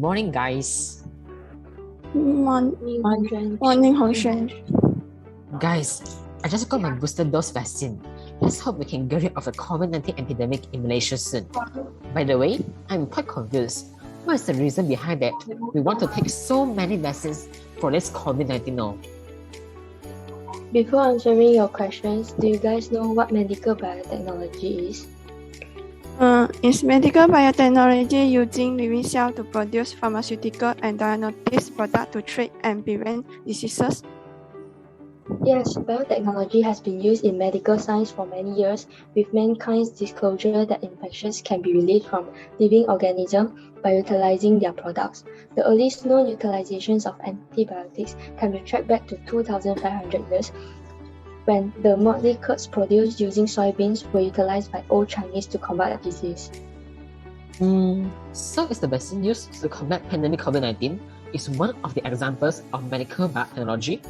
morning, guys. Morning, Hong Xuan. Guys, I just got my booster dose vaccine. Let's hope we can get rid of the COVID-19 epidemic in Malaysia soon. By the way, I'm quite confused. What is the reason behind that we want to take so many vaccines for this COVID-19 now? Before answering your questions, do you guys know what medical biotechnology is? Is medical biotechnology using living cells to produce pharmaceutical and diagnostics products to treat and prevent diseases? Yes, biotechnology has been used in medical science for many years, with mankind's disclosure that infections can be relieved from living organisms by utilizing their products. The earliest known utilizations of antibiotics can be tracked back to 2,500 years, when the motley curds produced using soybeans were utilized by old Chinese to combat disease. So is the vaccine used to combat pandemic COVID-19 is one of the examples of medical biotechnology?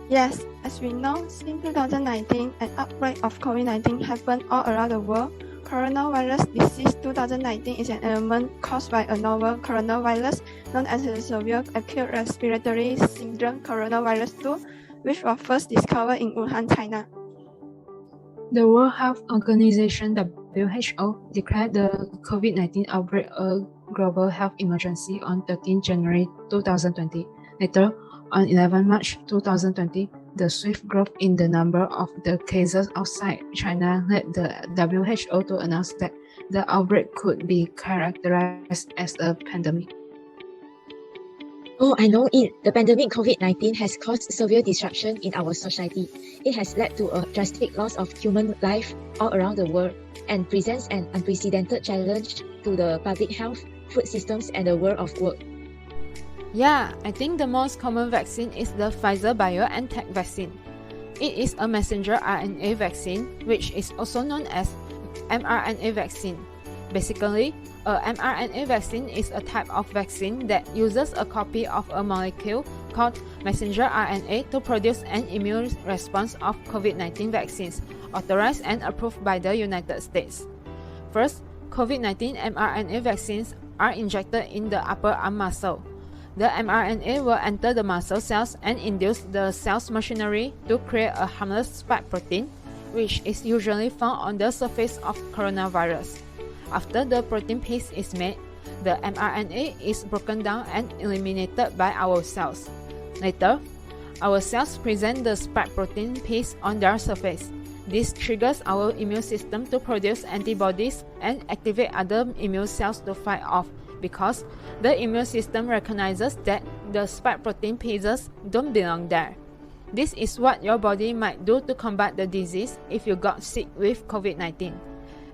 Yes, as we know, since 2019, an outbreak of COVID-19 happened all around the world. Coronavirus disease 2019 is an ailment caused by a novel coronavirus known as the severe acute respiratory syndrome coronavirus 2, which was first discovered in Wuhan, China. The World Health Organization (WHO) declared the COVID-19 outbreak a global health emergency on 13 January 2020. Later, on 11 March 2020, the swift growth in the number of the cases outside China led the WHO to announce that the outbreak could be characterized as a pandemic. Oh, I know it. The pandemic COVID-19 has caused severe disruption in our society. It has led to a drastic loss of human life all around the world and presents an unprecedented challenge to the public health, food systems, and the world of work. Yeah, I think the most common vaccine is the Pfizer-BioNTech vaccine. It is a messenger RNA vaccine, which is also known as mRNA vaccine. Basically, a mRNA vaccine is a type of vaccine that uses a copy of a molecule called messenger RNA to produce an immune response of COVID-19 vaccines, authorized and approved by the United States. First, COVID-19 mRNA vaccines are injected in the upper arm muscle. The mRNA will enter the muscle cells and induce the cell's machinery to create a harmless spike protein, which is usually found on the surface of coronavirus. After the protein paste is made, the mRNA is broken down and eliminated by our cells. Later, our cells present the spike protein paste on their surface. This triggers our immune system to produce antibodies and activate other immune cells to fight off, because the immune system recognizes that the spike protein pieces don't belong there. This is what your body might do to combat the disease if you got sick with COVID-19.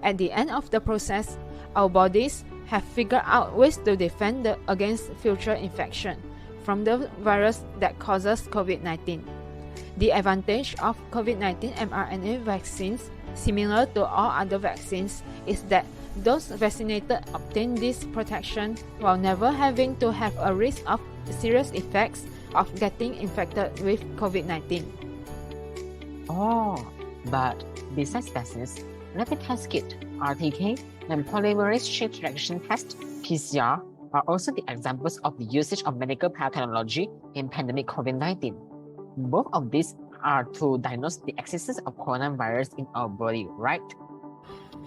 At the end of the process, our bodies have figured out ways to defend against future infection from the virus that causes COVID-19. The advantage of COVID-19 mRNA vaccines, similar to all other vaccines, is that those vaccinated obtain this protection while never having to have a risk of serious effects of getting infected with COVID-19. Oh, but besides vaccines, rapid test kit, RTK, and polymerase chain reaction test, PCR, are also the examples of the usage of medical biotechnology in pandemic COVID-19. Both of these are to diagnose the existence of coronavirus in our body, right?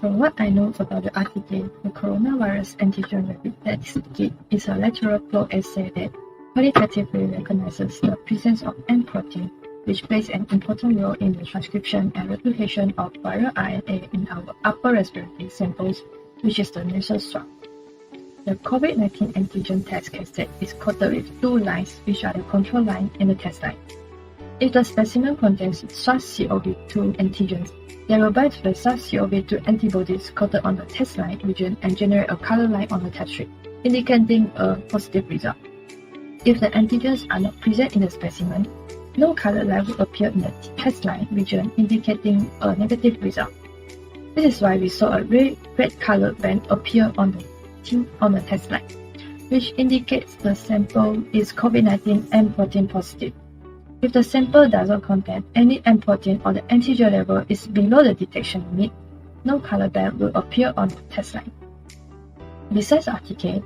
From what I know about the RTK, the coronavirus antigen rapid test kit is a lateral flow assay that qualitatively recognizes the presence of M protein, which plays an important role in the transcription and replication of viral RNA in our upper respiratory samples, which is the nasal swab. The COVID-19 antigen test cassette is coated with two lines, which are the control line and the test line. If the specimen contains SARS-CoV-2 antigens, they will bind to the SARS-CoV-2 antibodies coated on the test line region and generate a color line on the test strip, indicating a positive result. If the antigens are not present in the specimen, no color line will appear in the test line region, indicating a negative result. This is why we saw a red colored band appear on the test line, which indicates the sample is COVID-19 M protein positive. If the sample does not contain any M protein or the antigen level is below the detection limit, no color band will appear on the test line. Besides RTK,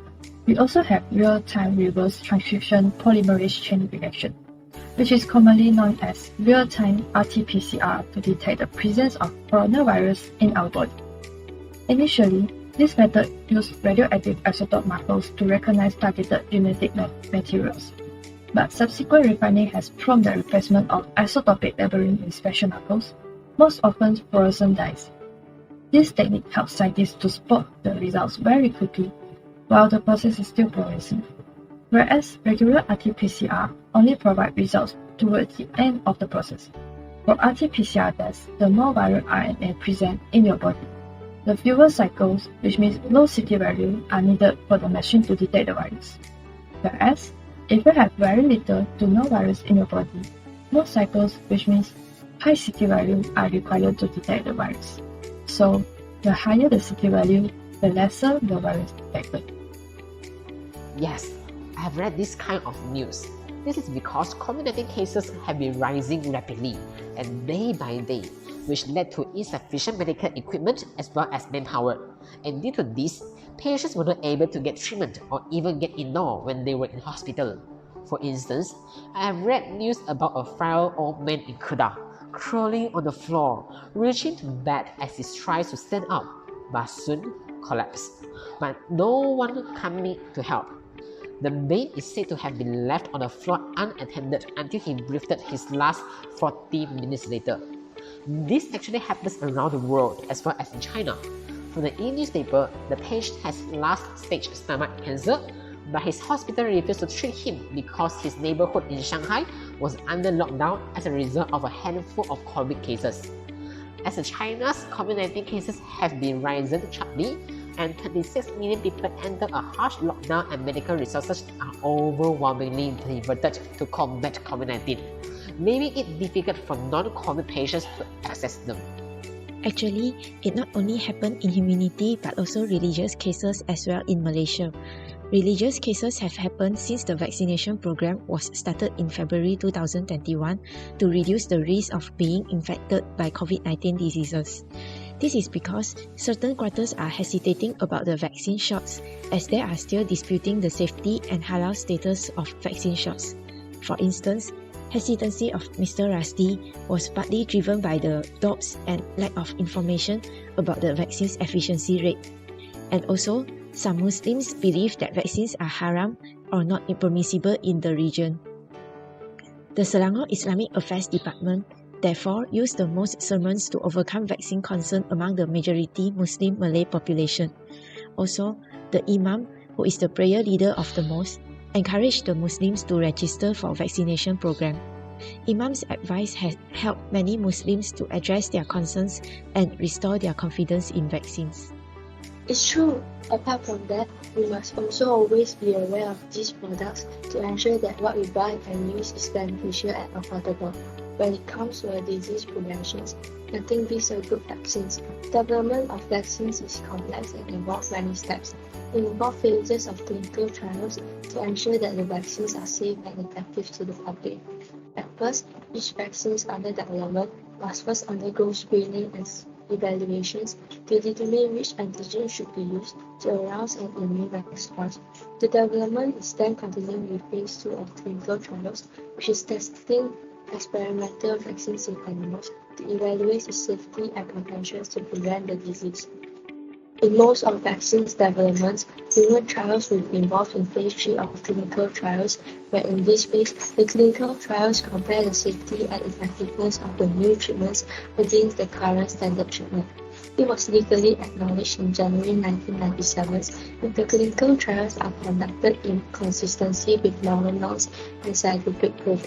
We also have real-time reverse transcription polymerase chain reaction, which is commonly known as real-time RT-PCR to detect the presence of coronavirus in our body. Initially, this method used radioactive isotope markers to recognize targeted genetic materials, but subsequent refining has prompted the replacement of isotopic labeling in special markers, most often fluorescent dyes. This technique helps scientists to spot the results very quickly while the process is still progressing, whereas regular RT-PCR only provide results towards the end of the process. For RT-PCR tests, the more viral RNA present in your body, the fewer cycles, which means low CT value, are needed for the machine to detect the virus. Whereas, if you have very little to no virus in your body, more cycles, which means high CT value, are required to detect the virus. So, the higher the CT value, the lesser the virus detected. Yes, I have read this kind of news. This is because COVID-19 cases have been rising rapidly and day by day, which led to insufficient medical equipment as well as manpower. And due to this, patients were not able to get treatment or even get indoors when they were in hospital. For instance, I have read news about a frail old man in Kedah crawling on the floor, reaching to bed as he tries to stand up, but soon collapsed. But no one coming to help. The man is said to have been left on the floor unattended until he breathed his last 40 minutes later. This actually happens around the world as well as in China. From the e-newspaper, the patient has last-stage stomach cancer, but his hospital refused to treat him because his neighborhood in Shanghai was under lockdown as a result of a handful of COVID cases. As China's COVID-19 cases have been rising sharply, and 26 million people enter a harsh lockdown and medical resources are overwhelmingly diverted to combat COVID-19, making it difficult for non-COVID patients to access them. Actually, it not only happened in humanity but also religious cases as well in Malaysia. Religious cases have happened since the vaccination program was started in February 2021 to reduce the risk of being infected by COVID-19 diseases. This is because certain quarters are hesitating about the vaccine shots as they are still disputing the safety and halal status of vaccine shots. For instance, hesitancy of Mr. Rusty was partly driven by the doubts and lack of information about the vaccine's efficiency rate. And also, some Muslims believe that vaccines are haram or not permissible in the region. The Selangor Islamic Affairs Department therefore used the most sermons to overcome vaccine concern among the majority Muslim Malay population. Also, the Imam, who is the prayer leader of the mosque, encouraged the Muslims to register for vaccination program. Imam's advice has helped many Muslims to address their concerns and restore their confidence in vaccines. It's true. Apart from that, we must also always be aware of these products to ensure that what we buy and use is beneficial and affordable. When it comes to disease prevention, nothing beats a good vaccines. Development of vaccines is complex and involves many steps. It involves phases of clinical trials to ensure that the vaccines are safe and effective to the public. At first, each vaccine under development must first undergo screening and evaluations to determine which antigen should be used to arouse an immune response. The development is then continued with phase 2 of clinical trials, which is testing experimental vaccines in animals to evaluate its safety and potential to prevent the disease. In most of vaccines developments, human trials will be involved in phase 3 of clinical trials, where in this phase, the clinical trials compare the safety and effectiveness of the new treatments against the current standard treatment. It was legally acknowledged in January 1997 that the clinical trials are conducted in consistency with normal norms and scientific proof.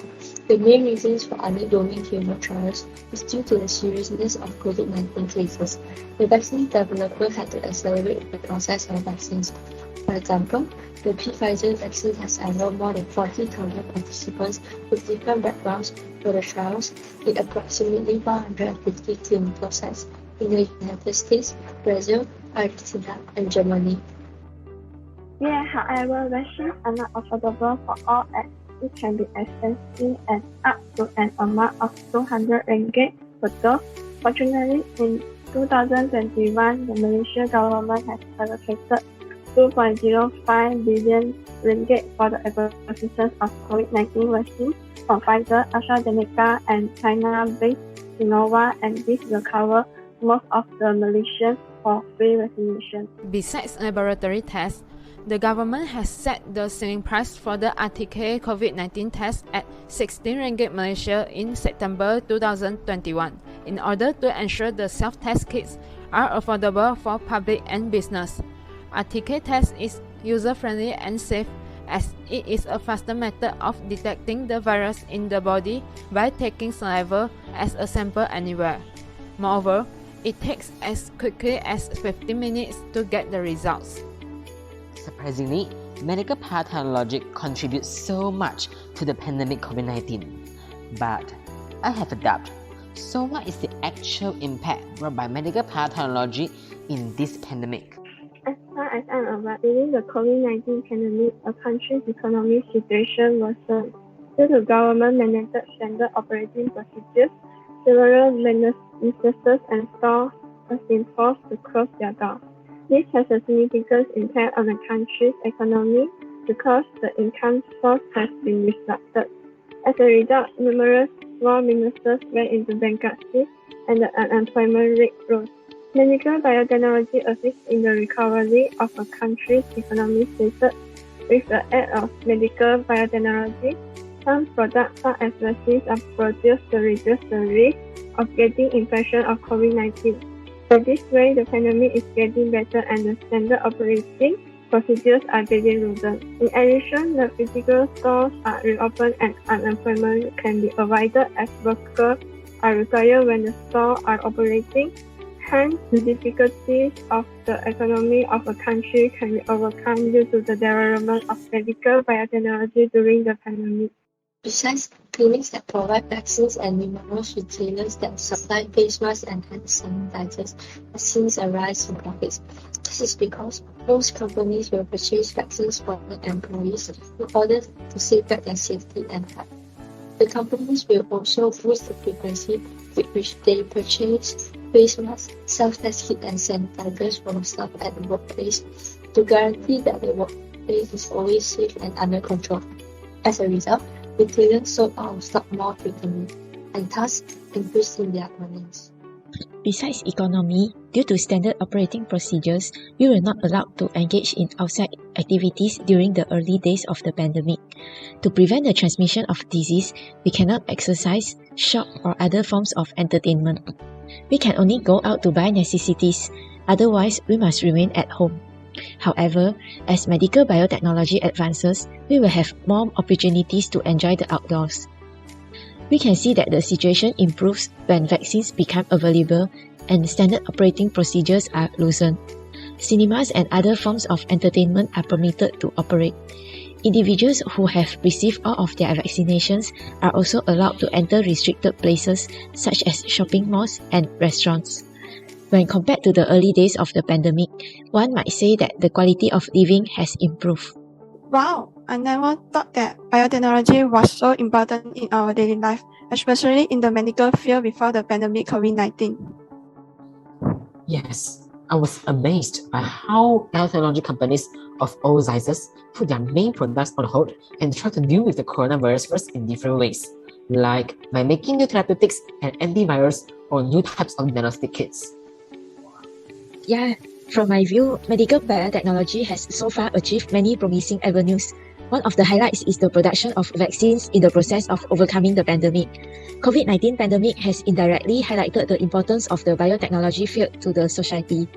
The main reasons for undergoing human trials is due to the seriousness of COVID-19 cases. The vaccine developer had to accelerate the process of vaccines. For example, the Pfizer vaccine has enrolled more than 40,000 participants with different backgrounds for the trials in approximately 150 clinical sites in the United States, Brazil, Argentina, and Germany. Yeah, however, vaccines are not affordable for all as it can be expensive and up to an amount of 200 ringgit per dose. Fortunately, in 2021, the Malaysian government has allocated 2.05 billion ringgit for the acquisition of COVID-19 vaccine from Pfizer, AstraZeneca, and China-based Sinova, and this will cover most of the Malaysians for free vaccination. Besides laboratory tests, the government has set the selling price for the RTK COVID-19 test at 16 ringgit Malaysia in September 2021 in order to ensure the self-test kits are affordable for public and business. RTK test is user-friendly and safe as it is a faster method of detecting the virus in the body by taking saliva as a sample anywhere. Moreover, it takes as quickly as 15 minutes to get the results. Surprisingly, medical biotechnology contributes so much to the pandemic COVID-19. But I have a doubt. So what is the actual impact brought by medical biotechnology in this pandemic? As far as I'm aware, during the COVID-19 pandemic, a country's economic situation worsened. Due to government-mandated standard operating procedures, several businesses and stores have been forced to close their doors. This has a significant impact on the country's economy because the income source has been disrupted. As a result, numerous small businesses went into bankruptcy and the unemployment rate rose. Medical biotechnology assists in the recovery of a country's economic status. With the aid of medical biotechnology, some products such as vaccines are produced to reduce the risk of getting infection of COVID-19. So this way, the pandemic is getting better and the standard operating procedures are getting loosened. In addition, the physical stores are reopened and unemployment can be avoided as workers are required when the stores are operating. Hence, the difficulties of the economy of a country can be overcome due to the development of medical biotechnology during the pandemic. Besides, clinics that provide vaccines and numerous retailers that supply face masks and hand sanitizers have seen a rise in profits. This is because most companies will purchase vaccines for their employees in order to safeguard their safety and health. The companies will also boost the frequency with which they purchase face masks, self-test kits, and sanitizers from staff at the workplace to guarantee that the workplace is always safe and under control. As a result, retailers sold out of stock more frequently and thus increasing their earnings. Besides economy, due to standard operating procedures, we were not allowed to engage in outside activities during the early days of the pandemic. To prevent the transmission of disease, we cannot exercise, shop, or other forms of entertainment. We can only go out to buy necessities, otherwise we must remain at home. However, as medical biotechnology advances, we will have more opportunities to enjoy the outdoors. We can see that the situation improves when vaccines become available and standard operating procedures are loosened. Cinemas and other forms of entertainment are permitted to operate. Individuals who have received all of their vaccinations are also allowed to enter restricted places such as shopping malls and restaurants. When compared to the early days of the pandemic, one might say that the quality of living has improved. Wow, I never thought that biotechnology was so important in our daily life, especially in the medical field before the pandemic COVID-19. Yes, I was amazed by how biotechnology companies of all sizes put their main products on hold and try to deal with the coronavirus first in different ways, like by making new therapeutics and antivirus or new types of diagnostic kits. Yeah, from my view, medical biotechnology has so far achieved many promising avenues. One of the highlights is the production of vaccines in the process of overcoming the pandemic. COVID-19 pandemic has indirectly highlighted the importance of the biotechnology field to the society.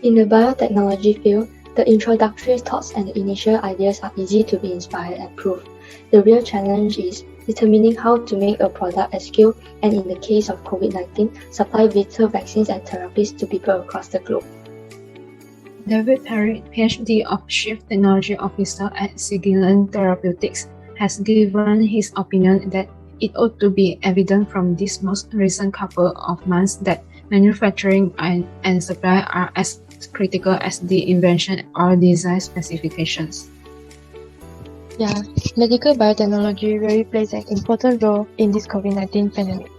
In the biotechnology field, the introductory thoughts and the initial ideas are easy to be inspired and proved. The real challenge is determining how to make a product at scale and, in the case of COVID-19, supply vital vaccines and therapies to people across the globe. David Perry, PhD of Chief Technology Officer at SIX1015 Therapeutics, has given his opinion that it ought to be evident from this most recent couple of months that manufacturing and supply are as critical as the invention or design specifications. Yeah, medical biotechnology really plays an important role in this COVID-19 pandemic.